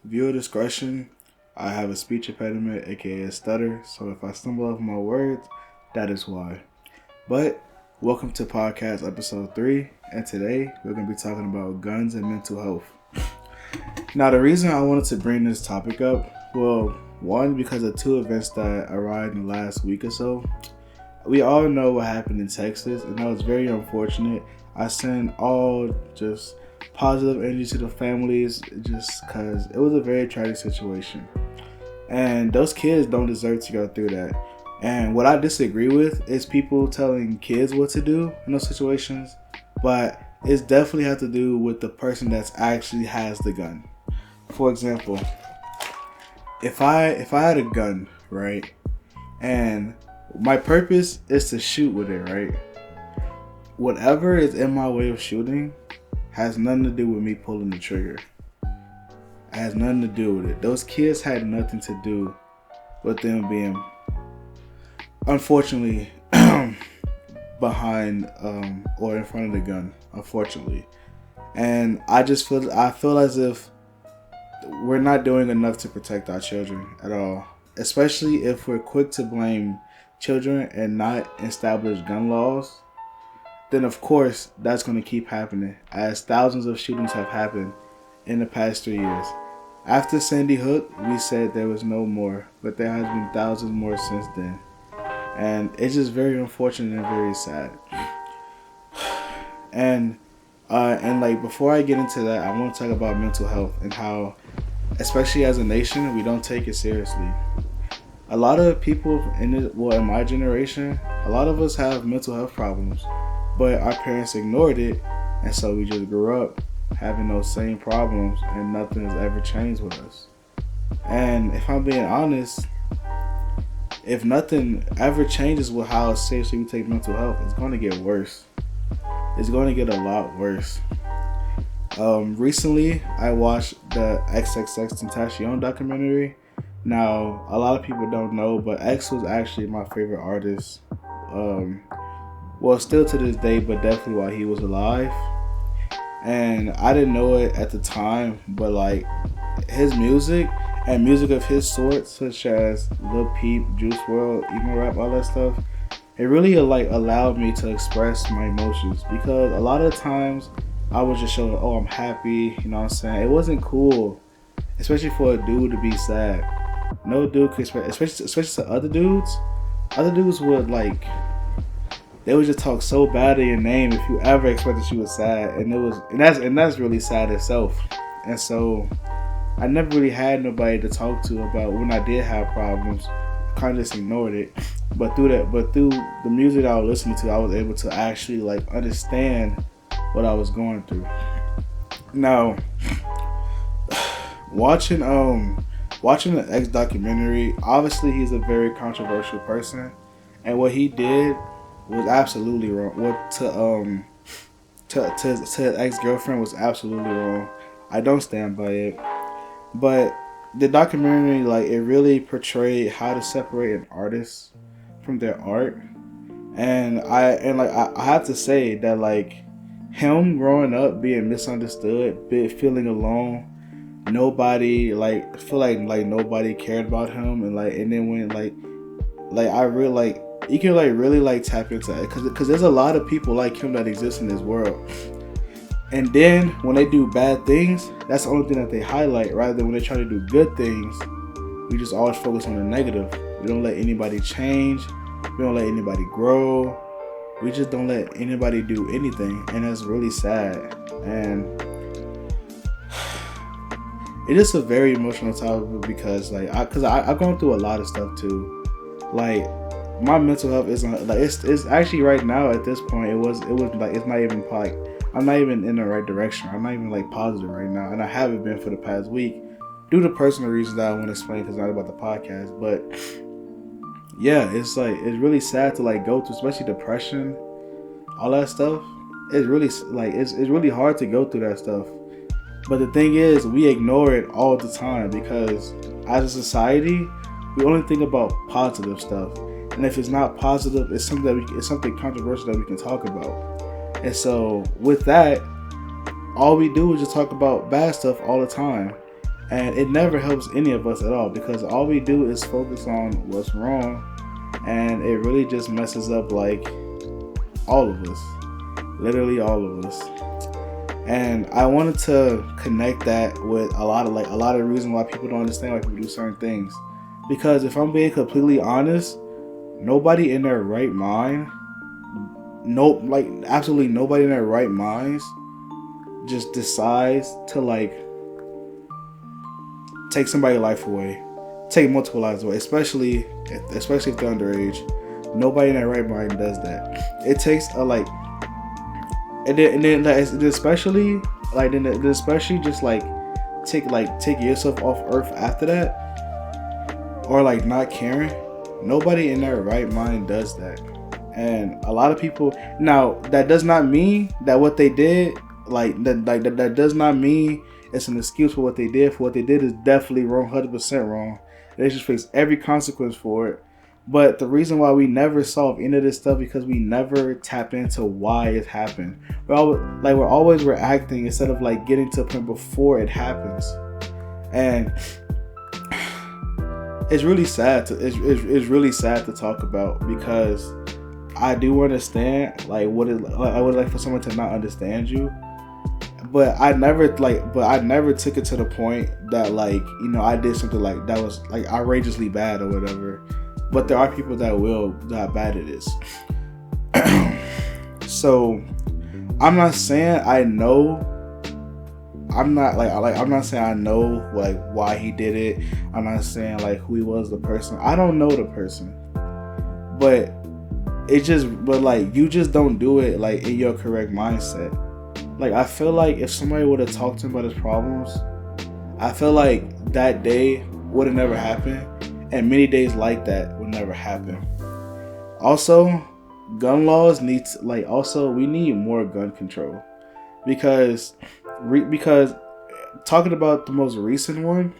Viewer discretion. I have a speech impediment, aka a stutter, so if I stumble over my words, that is why. But welcome to podcast episode 3, and today we're going to be talking about guns and mental health. Now, the reason I wanted to bring this topic up, well, one, because of two events that arrived in the last week or so. We all know what happened in Texas, and that was very unfortunate. I send all just positive energy to the families just because it was a very tragic situation. And those kids don't deserve to go through that. And what I disagree with is people telling kids what to do in those situations, but it's definitely have to do with the person that actually has the gun. For example, if I had a gun, right, and my purpose is to shoot with it, right, whatever is in my way of shooting has nothing to do with me pulling the trigger. It has nothing to do with it. Those kids had nothing to do with them being, unfortunately, behind or in front of the gun, unfortunately. And I feel as if we're not doing enough to protect our children at all, especially if we're quick to blame children and not establish gun laws. Then of course that's going to keep happening, as thousands of shootings have happened in the past 3 years. After Sandy Hook, we said there was no more, but there has been thousands more since then. And it's just very unfortunate and very sad. And like before I get into that, I want to talk about mental health and how, especially as a nation, we don't take it seriously. A lot of people in my generation, a lot of us have mental health problems, but our parents ignored it, and so we just grew up having those same problems, and nothing has ever changed with us. And if I'm being honest, if nothing ever changes with how seriously we take mental health, it's going to get worse. It's going to get a lot worse. Recently, I watched the XXXTentacion documentary. Now, a lot of people don't know, but X was actually my favorite artist. Well, still to this day, but definitely while he was alive. And I didn't know it at the time, but like his music and music of his sort, such as Lil Peep, Juice WRLD, emo rap, all that stuff, it really like allowed me to express my emotions, because a lot of times I was just showing, oh, I'm happy, you know what I'm saying? It wasn't cool, especially for a dude to be sad. No dude could, especially to other dudes. Other dudes would like, they would just talk so bad of your name if you ever expected you was sad, and that's really sad itself. And so I never really had nobody to talk to about when I did have problems. I kind of just ignored it. But through the music I was listening to, I was able to actually like understand what I was going through. Now, watching the X documentary, obviously he's a very controversial person, and what he did was absolutely wrong. What to his ex-girlfriend was absolutely wrong. I don't stand by it. But the documentary, like, it really portrayed how to separate an artist from their art. And I have to say that, like, him growing up being misunderstood, feeling alone, nobody like feel like nobody cared about him, and then when like I really like, you can like really like tap into that, because there's a lot of people like him that exist in this world. And then when they do bad things, that's the only thing that they highlight, rather than when they try to do good things, we just always focus on the negative. We don't let anybody change. We don't let anybody grow. We just don't let anybody do anything, and that's really sad. And it's just a very emotional topic, because like I've gone through a lot of stuff too. Like, my mental health isn't like, it's actually right now at this point, it was like, it's not even like, I'm not even in the right direction. I'm not even like positive right now, and I haven't been for the past week due to personal reasons that I want to explain, because it's not about the podcast. But yeah, it's like, it's really sad to like go through, especially depression, all that stuff. It's really like, it's really hard to go through that stuff. But the thing is, we ignore it all the time, because as a society, we only think about positive stuff. And if it's not positive, it's something controversial that we can talk about. And so with that, all we do is just talk about bad stuff all the time. And it never helps any of us at all, because all we do is focus on what's wrong, and it really just messes up like all of us, literally all of us. And I wanted to connect that with a lot of reasons why people don't understand why people do certain things. Because if I'm being completely honest, nobody in their right mind, absolutely nobody in their right minds just decides to like take somebody's life away, take multiple lives away, especially if they're underage. Nobody in their right mind does that. It takes a especially just like take yourself off Earth after that, or like not caring. Nobody in their right mind does that. And a lot of people, now that does not mean that what they did, that does not mean it's an excuse for what they did. For what they did is definitely wrong, 100% wrong. They just face every consequence for it. But the reason why we never solve any of this stuff, because we never tap into why it happened. We're always reacting instead of like getting to a point before it happens. And it's really sad it's really sad to talk about, because I do understand like what it like for someone to not understand you. But I never took it to the point that like, you know, I did something like that was like outrageously bad or whatever. But there are people that will know how bad it is. So I'm not saying I know. I'm not saying I know like why he did it. I'm not saying like who he was, the person. I don't know the person. But you just don't do it like in your correct mindset. Like, I feel like if somebody would have talked to him about his problems, I feel like that day would have never happened, and many days like that would never happen. Also, gun laws we need more gun control, because talking about the most recent one,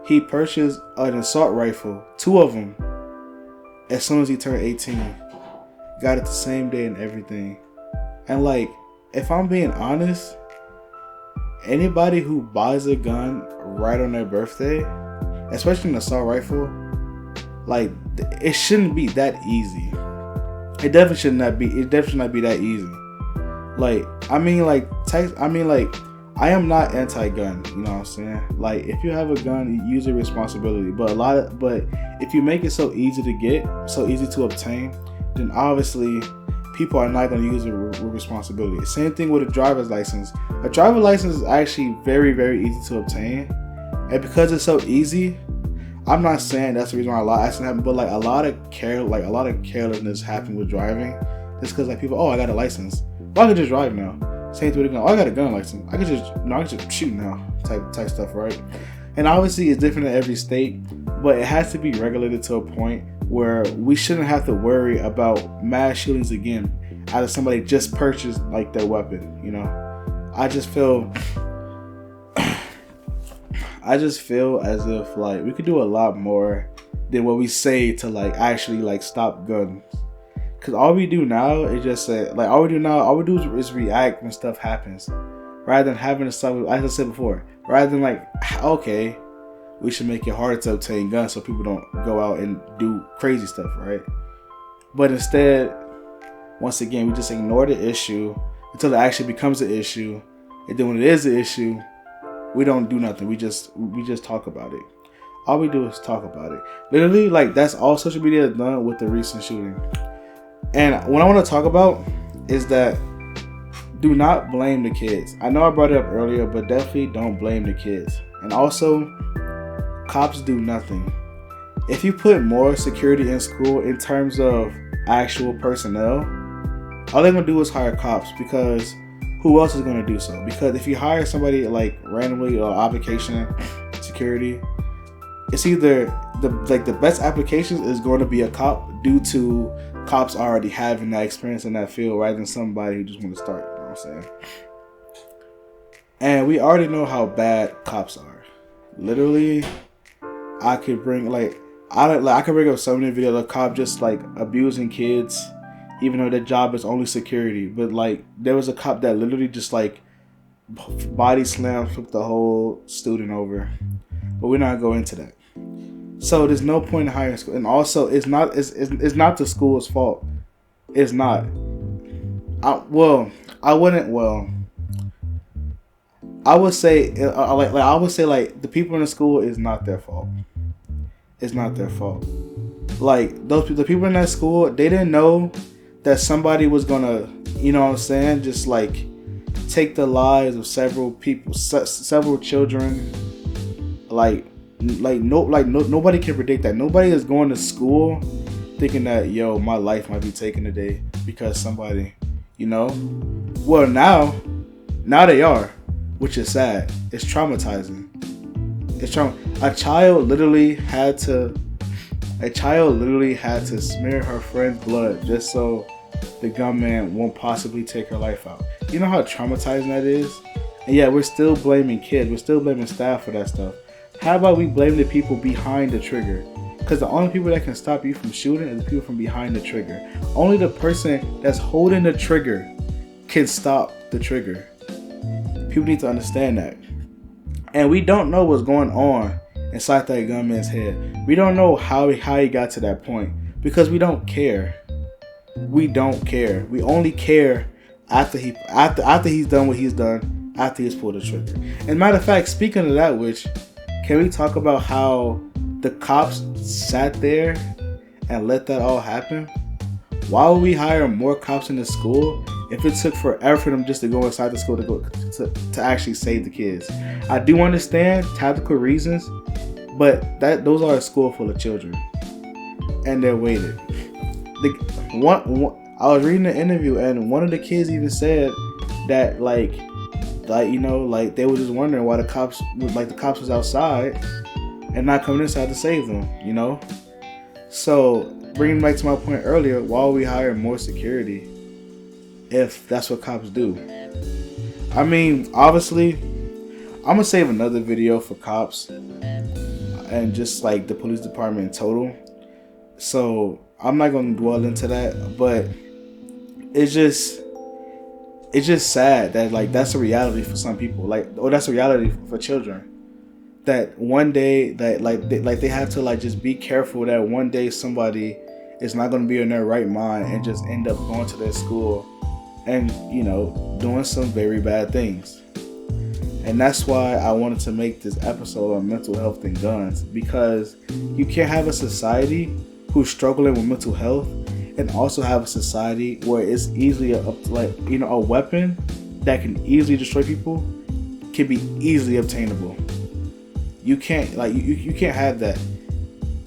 he purchased an assault rifle, 2 of them, as soon as he turned 18. Got it the same day and everything. And like, if I'm being honest, anybody who buys a gun right on their birthday, especially an assault rifle, like, it shouldn't be that easy. It definitely should not be that easy. Like, I am not anti-gun, you know what I'm saying? Like, if you have a gun, you use it with responsibility. But if you make it so easy to get, so easy to obtain, then obviously people are not going to use it with responsibility. Same thing with a driver's license. A driver's license is actually very, very easy to obtain, and because it's so easy, I'm not saying that's the reason why a lot of accidents happen, but like a lot of carelessness happen with driving. Just because like people, I got a license, well, I can just drive now. Same thing with a gun. I got a gun license, I can just shoot now. Type stuff, right? And obviously it's different in every state, but it has to be regulated to a point where we shouldn't have to worry about mass shootings again out of somebody just purchased like their weapon, you know? I just feel as if like we could do a lot more than what we say to like actually like stop guns. Cause all we do now is just say like all we do is react when stuff happens, rather than having to stop. As I said before, rather than like, okay, we should make it harder to obtain guns so people don't go out and do crazy stuff, right? But instead, once again, we just ignore the issue until it actually becomes an issue, and then when it is an issue, we don't do nothing. We just talk about it. All we do is talk about it. Literally, like, that's all social media has done with the recent shooting. And what I want to talk about is that do not blame the kids. I know I brought it up earlier, but definitely don't blame the kids. And also, cops do nothing. If you put more security in school in terms of actual personnel, all they're going to do is hire cops, because who else is going to do so? Because if you hire somebody like randomly or application security, it's either the best application is going to be a cop due to cops already having that experience in that field, rather than somebody who just want to start. You know what I'm saying? And we already know how bad cops are. Literally, I could bring up so many videos of a cop just like abusing kids, even though their job is only security. But like, there was a cop that literally just like body slam, flipped the whole student over. But we're not going into that. So there's no point in hiring school, and also it's not the school's fault. It's not. I would say like the people in the school is not their fault. It's not their fault. Like the people in that school, they didn't know that somebody was gonna, you know what I'm saying, just like take the lives of several people, several children. Nobody can predict that. Nobody is going to school thinking that, yo, my life might be taken today because somebody, you know. Well, now they are, which is sad. It's traumatizing. A child literally had to smear her friend's blood just so the gunman won't possibly take her life out. You know how traumatizing that is? And yeah, we're still blaming kids. We're still blaming staff for that stuff. How about we blame the people behind the trigger? Because the only people that can stop you from shooting is the people from behind the trigger. Only the person that's holding the trigger can stop the trigger. People need to understand that. And we don't know what's going on inside that gunman's head. We don't know how he got to that point because we don't care. We don't care. We only care after he's done what he's done, after he's pulled the trigger. And matter of fact, speaking of that, which, can we talk about how the cops sat there and let that all happen? Why would we hire more cops in the school if it took forever for them just to go inside the school to actually save the kids? I do understand tactical reasons, but those are a school full of children, and they're weighted. I was reading an interview, and one of the kids even said that like you know, like they were just wondering why the cops was outside and not coming inside to save them, you know. So bringing back to my point earlier, why would we hire more security if that's what cops do? I mean, obviously, I'm gonna save another video for cops and just like the police department in total. So I'm not gonna dwell into that, but it's just sad that like that's a reality for some people, or that's a reality for children. That one day that they have to like just be careful that one day somebody is not going to be in their right mind and just end up going to their school and, you know, doing some very bad things. And that's why I wanted to make this episode on mental health and guns, because you can't have a society who's struggling with mental health and also have a society where it's easily a weapon that can easily destroy people can be easily obtainable. You can't you can't have that.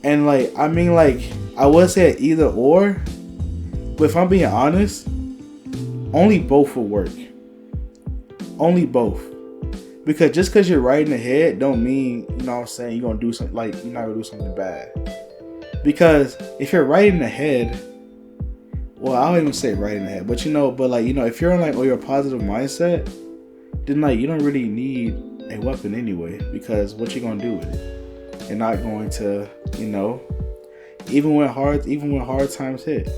And like, I mean, like, I would say either or, but if I'm being honest, only both will work. Only both. Because just because you're right in the head don't mean, you know what I'm saying, you're gonna do something, like you're not gonna do something bad. Because if you're right in the head, well, I don't even say right in the head, but if you're in like, or you're a positive mindset, then like you don't really need a weapon anyway, because what you gonna do with it? You're not going to, you know, even when hard times hit,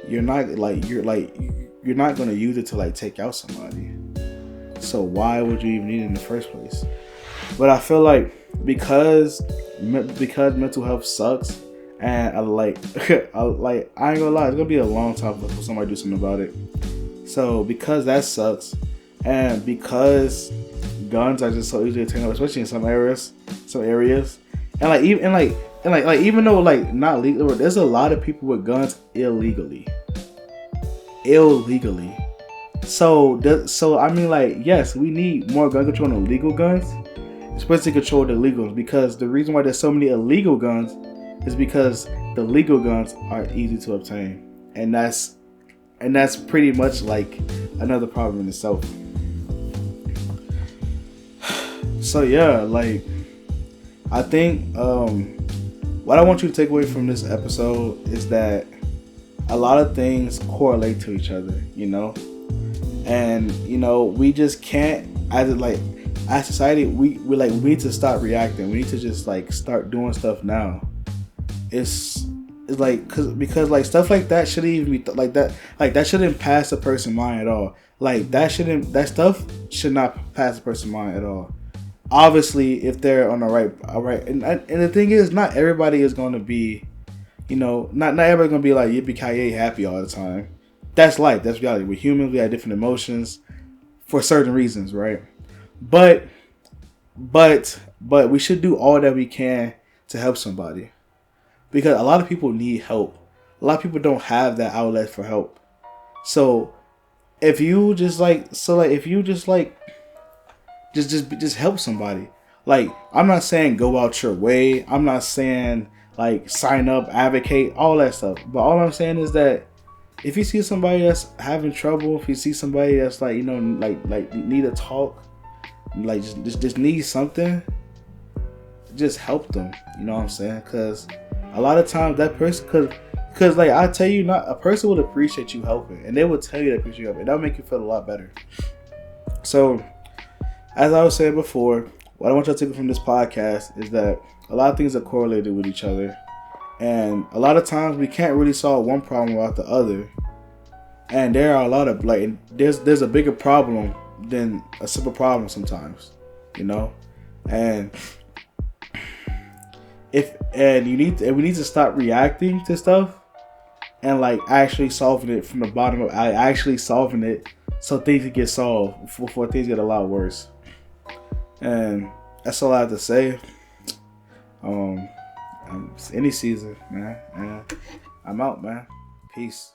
you're not gonna use it to like take out somebody. So why would you even need it in the first place? But I feel like because mental health sucks, and I ain't gonna lie, it's gonna be a long time before somebody do something about it. So because that sucks, and because guns are just so easy to take up, especially in some areas, and even though like not legal, there's a lot of people with guns illegally. So I mean, like, yes, we need more gun control on illegal guns, especially control the illegal ones, because the reason why there's so many illegal guns is because the legal guns are easy to obtain, and that's pretty much like another problem in itself. So yeah, like, I think what I want you to take away from this episode is that a lot of things correlate to each other, you know, and you know, we just can't, as society, we need to stop reacting. We need to just like start doing stuff now. It's like because like stuff like that shouldn't even be like that. Like that shouldn't pass a person's mind at all. Like that stuff should not pass a person's mind at all. Obviously, if they're on the right, and the thing is, not everybody is going to be, not everybody's going to be like yippee ki yay happy all the time. That's life. That's reality. We're humans. We have different emotions for certain reasons, right? But we should do all that we can to help somebody. Because a lot of people need help. A lot of people don't have that outlet for help. So if you just help somebody. Like, I'm not saying go out your way. I'm not saying like sign up, advocate, all that stuff. But all I'm saying is that if you see somebody that's having trouble, if you see somebody that's like, like need a talk, like just need something, just help them. You know what I'm saying? Because a lot of times that person, because like I tell you, not a person would appreciate you helping, and they will tell you they appreciate you helping. That'll make you feel a lot better. So, as I was saying before, what I want y'all to take from this podcast is that a lot of things are correlated with each other, and a lot of times we can't really solve one problem without the other. And there are a lot of there's a bigger problem than a simple problem sometimes, and. We need to stop reacting to stuff and like actually solving it from the bottom up, actually solving it so things can get solved before things get a lot worse. And that's all I have to say. It's AnySzn, man. And I'm out, man. Peace.